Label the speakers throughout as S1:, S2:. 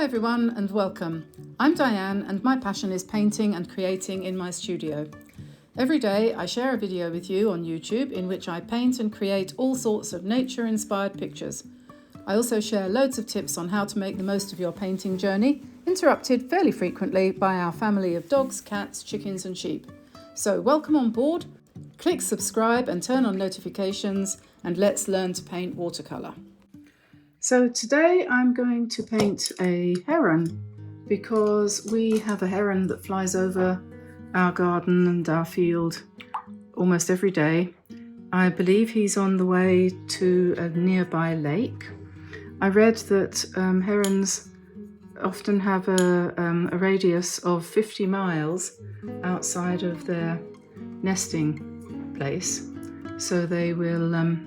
S1: Hi everyone and welcome. I'm Diane and my passion is painting and creating in my studio. Every day I share a video with you on YouTube in which I paint and create all sorts of nature-inspired pictures. I also share loads of tips on how to make the most of your painting journey, interrupted fairly frequently by our family of dogs, cats, chickens and sheep. So welcome on board, click subscribe and turn on notifications and let's learn to paint watercolour. So today I'm going to paint a heron because we have a heron that flies over our garden and our field almost every day. I believe he's on the way to a nearby lake. I read that herons often have a radius of 50 miles outside of their nesting place, so they will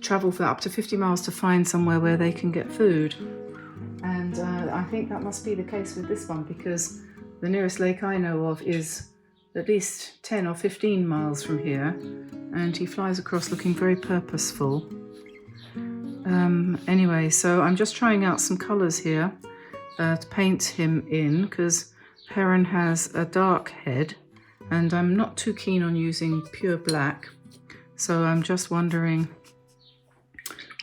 S1: travel for up to 50 miles to find somewhere where they can get food. And I think that must be the case with this one, because the nearest lake I know of is at least 10 or 15 miles from here, and he flies across looking very purposeful. Anyway, so I'm just trying out some colours here to paint him in, because heron has a dark head and I'm not too keen on using pure black, so I'm just wondering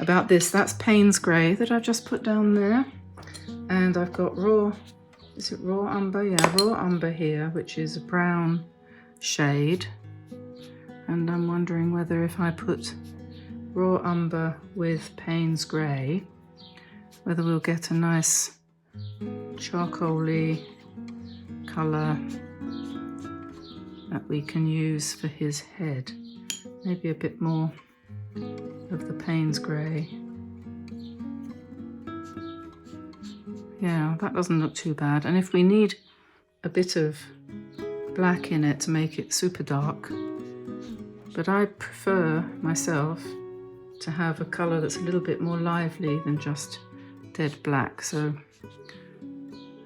S1: about this. That's Payne's grey that I've just put down there, and I've got raw umber? Yeah, raw umber here, which is a brown shade, and I'm wondering whether if I put raw umber with Payne's grey, whether we'll get a nice charcoaly colour that we can use for his head. Maybe a bit more of the Payne's grey. Yeah, that doesn't look too bad. And if we need a bit of black in it to make it super dark, but I prefer myself to have a colour that's a little bit more lively than just dead black. So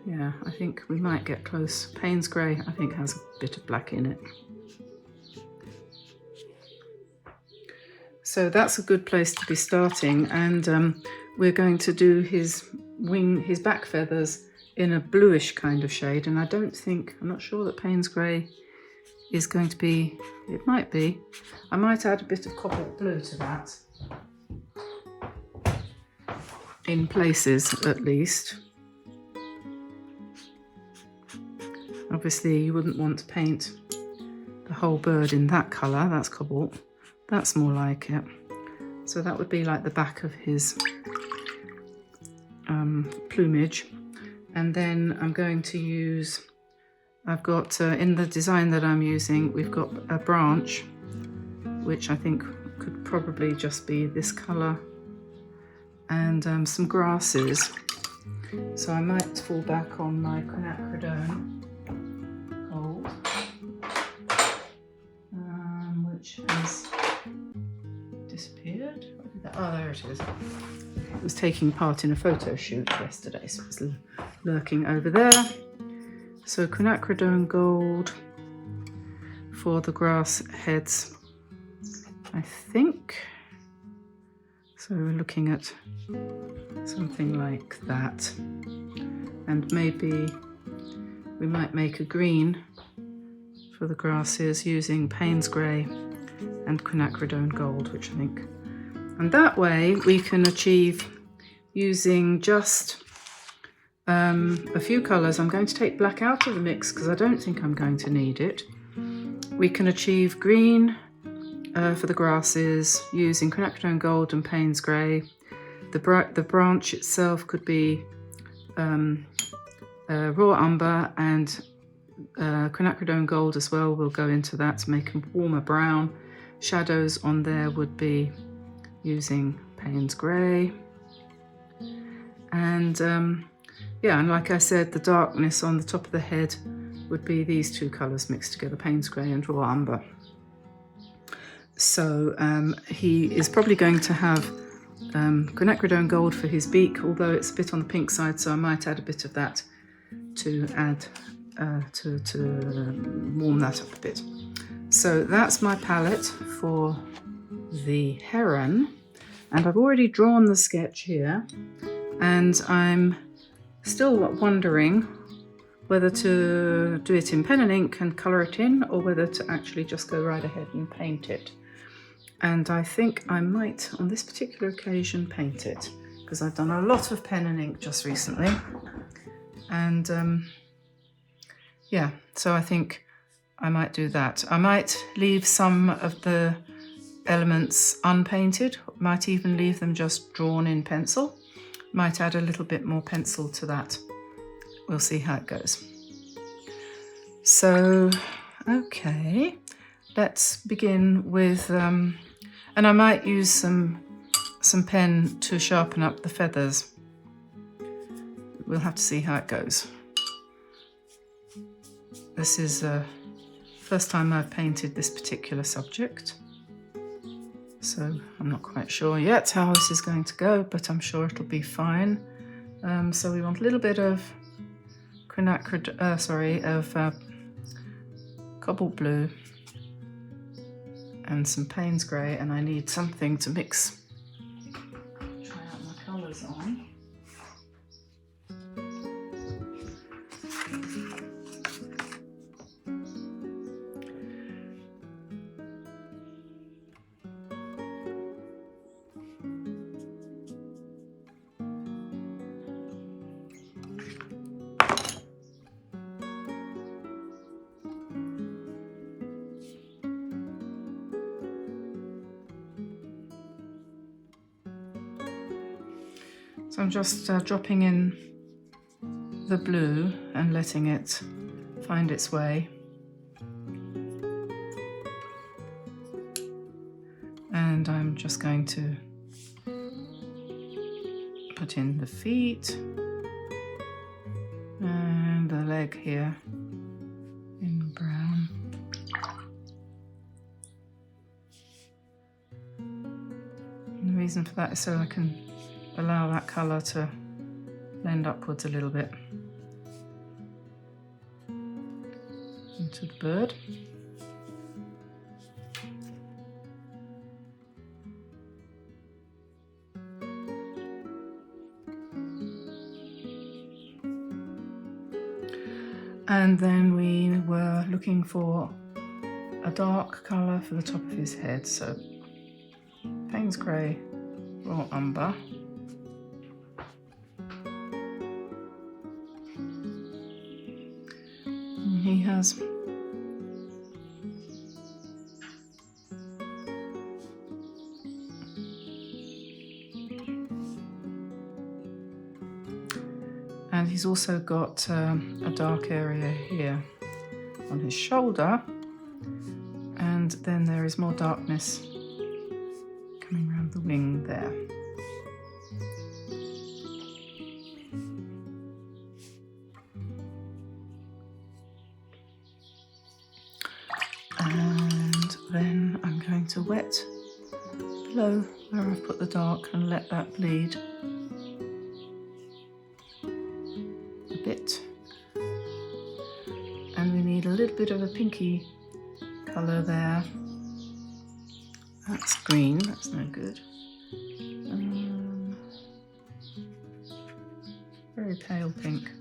S1: yeah, I think we might get close. Payne's grey I think has a bit of black in it. So that's a good place to be starting, and we're going to do his back feathers in a bluish kind of shade, and I'm not sure that Payne's grey is going to be, it might be. I might add a bit of copper blue to that, in places at least. Obviously you wouldn't want to paint the whole bird in that colour, that's cobalt. That's more like it. So that would be like the back of his plumage. And then I'm going to use, I've got, in the design that I'm using, we've got a branch, which I think could probably just be this colour, and some grasses. So I might fall back on my quinacridone gold, which has disappeared. Oh, there it is. It was taking part in a photo shoot yesterday, so it's lurking over there. So quinacridone gold for the grass heads, I think. So we're looking at something like that, and maybe we might make a green for the grasses using Payne's grey and quinacridone gold, which I think, and that way we can achieve, using just a few colours. I'm going to take black out of the mix because I don't think I'm going to need it. We can achieve green for the grasses using quinacridone gold and Payne's grey. The branch itself could be raw umber, and quinacridone gold as well will go into that to make a warmer brown. Shadows on there would be using Payne's grey, and yeah, and like I said, the darkness on the top of the head would be these two colours mixed together, Payne's grey and raw umber. So he is probably going to have quinacridone gold for his beak, although it's a bit on the pink side, so I might add a bit of that to add to warm that up a bit. So that's my palette for the heron, and I've already drawn the sketch here. and I'm still wondering whether to do it in pen and ink and colour it in, or whether to actually just go right ahead and paint it. And I think I might, on this particular occasion, paint it, because I've done a lot of pen and ink just recently. And yeah, so I think I might do that. I might leave some of the elements unpainted, might even leave them just drawn in pencil, might add a little bit more pencil to that. We'll see how it goes. So, okay, let's begin with, and I might use some pen to sharpen up the feathers. We'll have to see how it goes. This is the first time I've painted this particular subject, so I'm not quite sure yet how this is going to go, but I'm sure it'll be fine. So we want a little bit of cobalt blue and some Payne's grey, and I need something to mix. Try out my colours on. So I'm just dropping in the blue and letting it find its way. And I'm just going to put in the feet and the leg here in brown. And the reason for that is so I can allow that colour to blend upwards a little bit into the bird. And then we were looking for a dark colour for the top of his head, so Payne's grey, raw umber. He has and he's also got a dark area here on his shoulder, and then there is more darkness coming around the wing there. And then I'm going to wet below where I've put the dark and let that bleed a bit. And we need a little bit of a pinky colour there. That's green, that's no good. Very pale pink.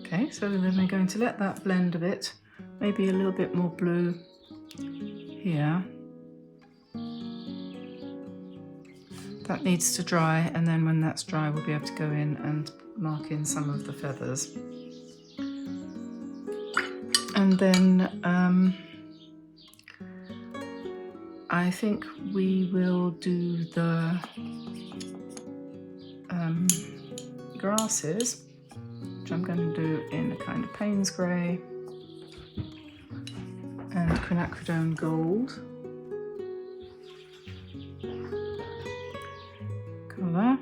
S1: Okay, so then we're going to let that blend a bit, maybe a little bit more blue here. That needs to dry, and then when that's dry we'll be able to go in and mark in some of the feathers. And then I think we will do the grasses, which I'm going to do in a kind of Payne's grey and quinacridone gold colour.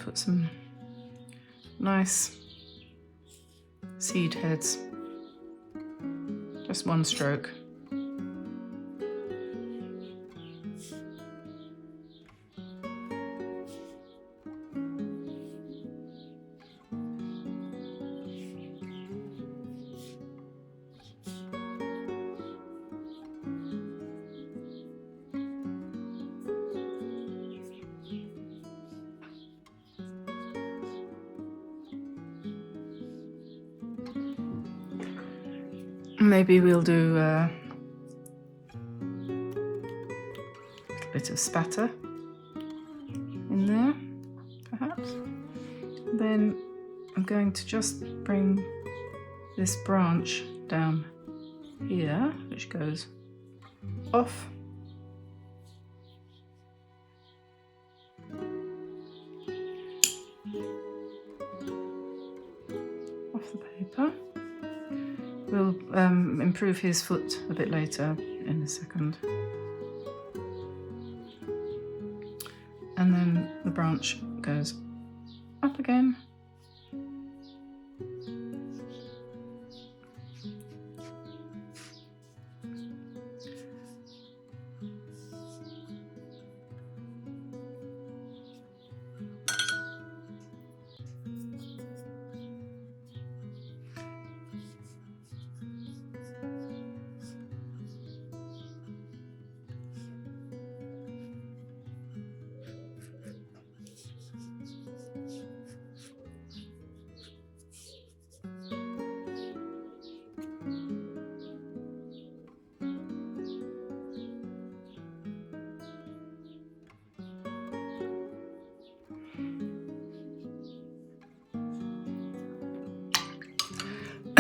S1: put some nice seed heads. Just one stroke. Maybe we'll do a little bit of spatter in there, perhaps. Then I'm going to just bring this branch down here, which goes off. Off the paper. We'll improve his foot a bit later in a second. And then the branch goes up again.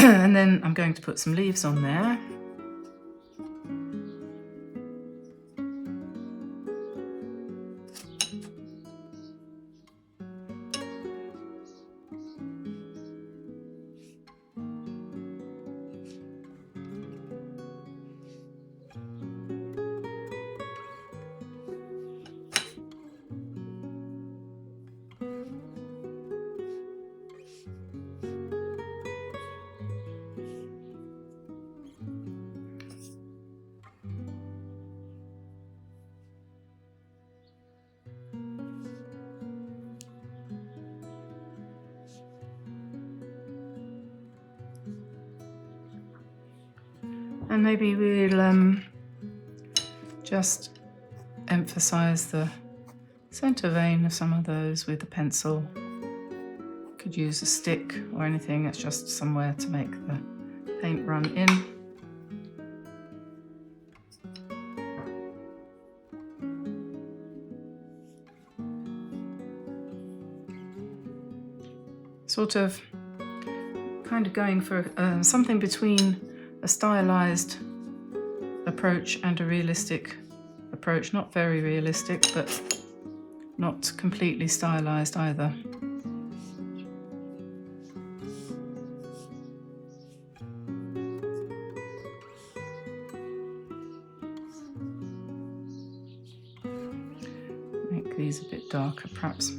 S1: And then I'm going to put some leaves on there. And maybe we'll just emphasize the center vein of some of those with a pencil. Could use a stick or anything, it's just somewhere to make the paint run in. Sort of kind of going for something between a stylized approach and a realistic approach. Not very realistic, but not completely stylized either. Make these a bit darker, perhaps.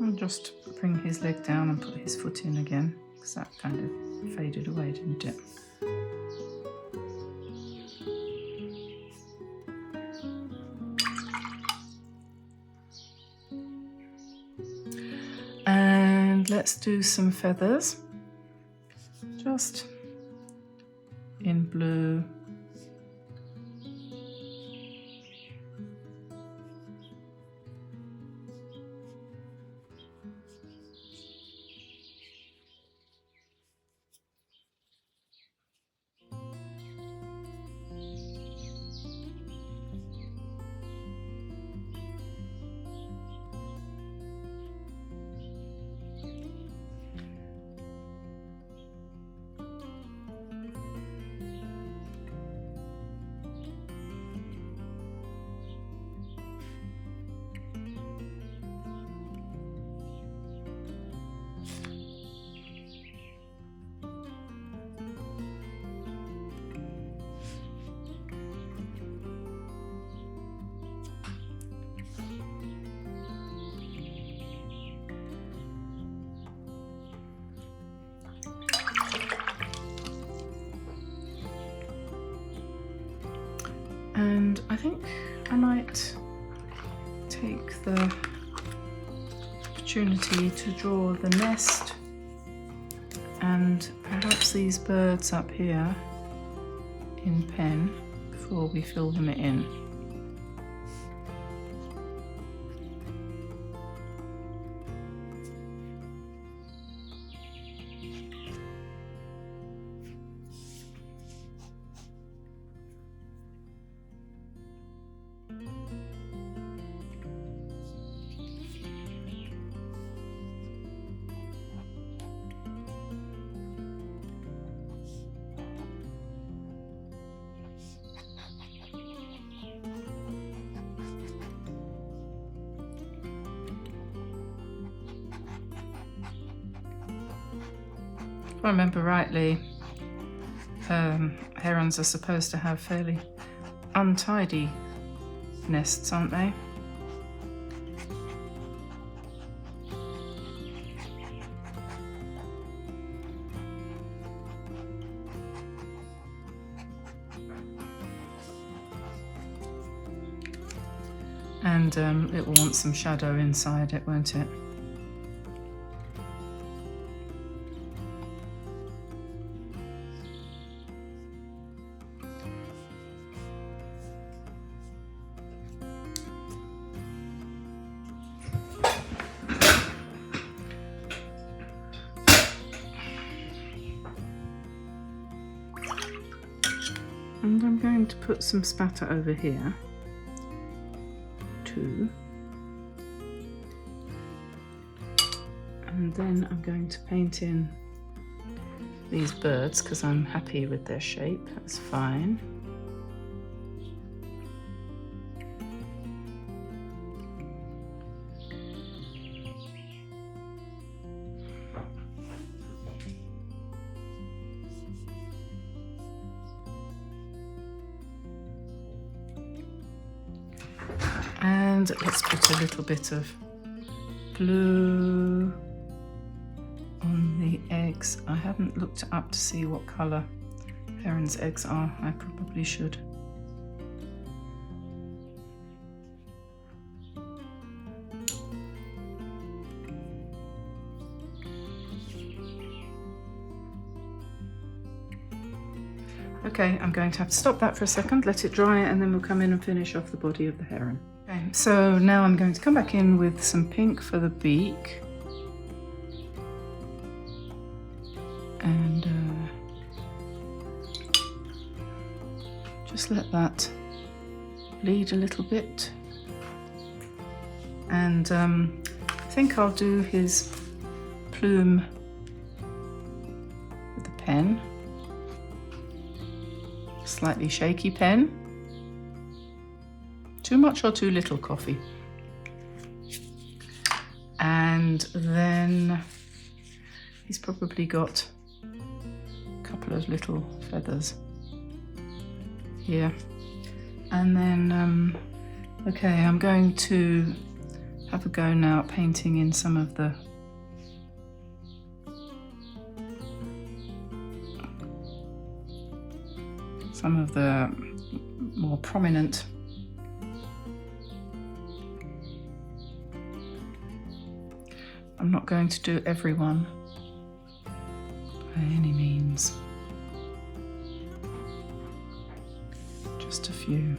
S1: I'll just bring his leg down and put his foot in again, because that kind of faded away, didn't it? And let's do some feathers, just in blue. And I think I might take the opportunity to draw the nest and perhaps these birds up here in pen before we fill them in. If I remember rightly, herons are supposed to have fairly untidy nests, aren't they? And it will want some shadow inside it, won't it? And I'm going to put some spatter over here too. And then I'm going to paint in these birds because I'm happy with their shape. That's fine. And let's put a little bit of blue on the eggs. I haven't looked up to see what colour heron's eggs are. I probably should. Okay, I'm going to have to stop that for a second, let it dry, and then we'll come in and finish off the body of the heron. Okay, so now I'm going to come back in with some pink for the beak. And just let that bleed a little bit. And I think I'll do his plume with the pen. Slightly shaky pen. Too much or too little coffee? And then he's probably got a couple of little feathers here. And then, okay, I'm going to have a go now at painting in some of the more prominent I'm not going to do everyone by any means, just a few.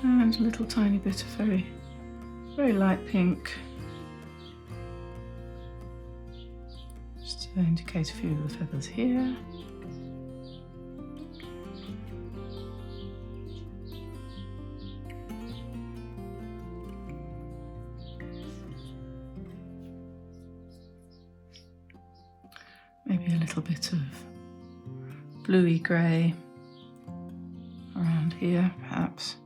S1: And a little tiny bit of very light pink, just to indicate a few of the feathers here. maybe a little bit of bluey grey around here, perhaps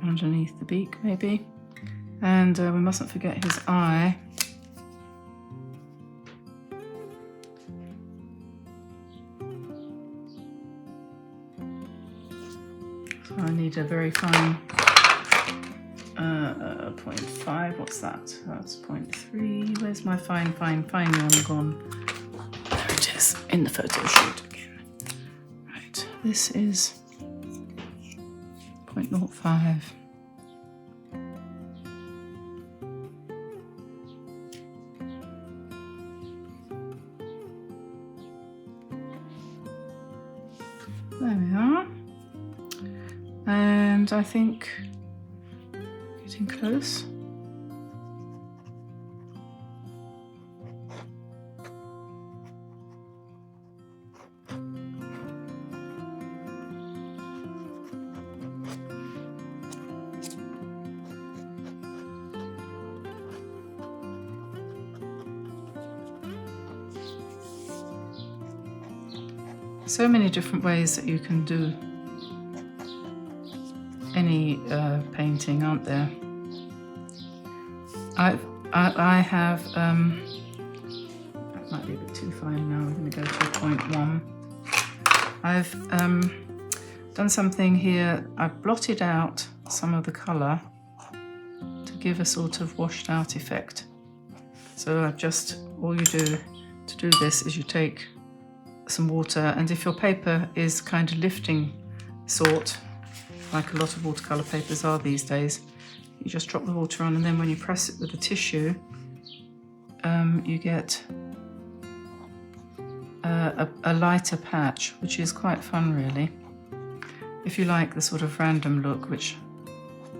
S1: underneath the beak maybe. And we mustn't forget his eye. So I need a very fine 0.5, what's that? That's 0.3. Where's my fine one gone? There it is, in the photo shoot again. Right, this is 0.05. There we are. And I think getting close. So many different ways that you can do any painting, aren't there? I have, that might be a bit too fine now, I'm going to go to 0.1. I've done something here, I've blotted out some of the colour to give a sort of washed out effect. So I've just, all you do to do this is you take some water, and if your paper is kind of lifting sort, like a lot of watercolour papers are these days, you just drop the water on, and then when you press it with the tissue, you get a lighter patch, which is quite fun really. If you like the sort of random look, which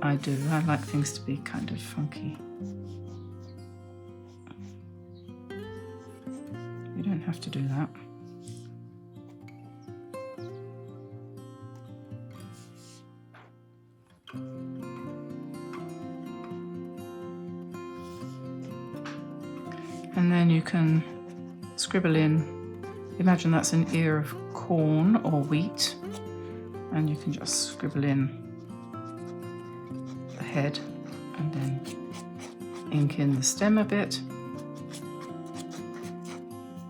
S1: I do, I like things to be kind of funky. You don't have to do that. And then you can scribble in, imagine that's an ear of corn or wheat, and you can just scribble in the head and then ink in the stem a bit.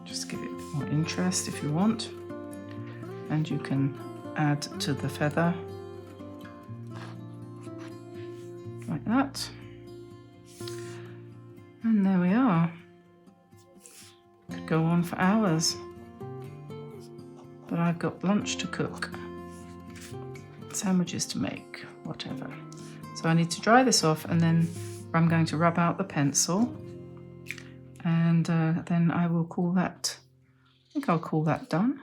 S1: Just give it a bit more interest if you want. And you can add to the feather like that. And there we are. Could go on for hours, but I've got lunch to cook, sandwiches to make, whatever. So I need to dry this off, and then I'm going to rub out the pencil, and then I will call that, I think I'll call that done.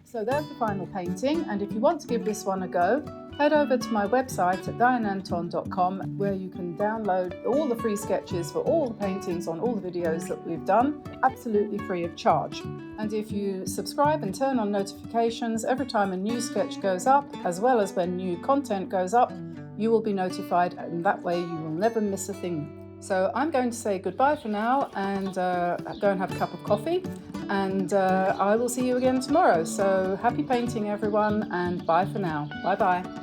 S1: So there's the final painting, and if you want to give this one a go, head over to my website at dianeantone.com, where you can download all the free sketches for all the paintings on all the videos that we've done, absolutely free of charge. And if you subscribe and turn on notifications every time a new sketch goes up, as well as when new content goes up, you will be notified, and that way you will never miss a thing. So I'm going to say goodbye for now, and go and have a cup of coffee, and I will see you again tomorrow. So happy painting everyone, and bye for now. Bye bye.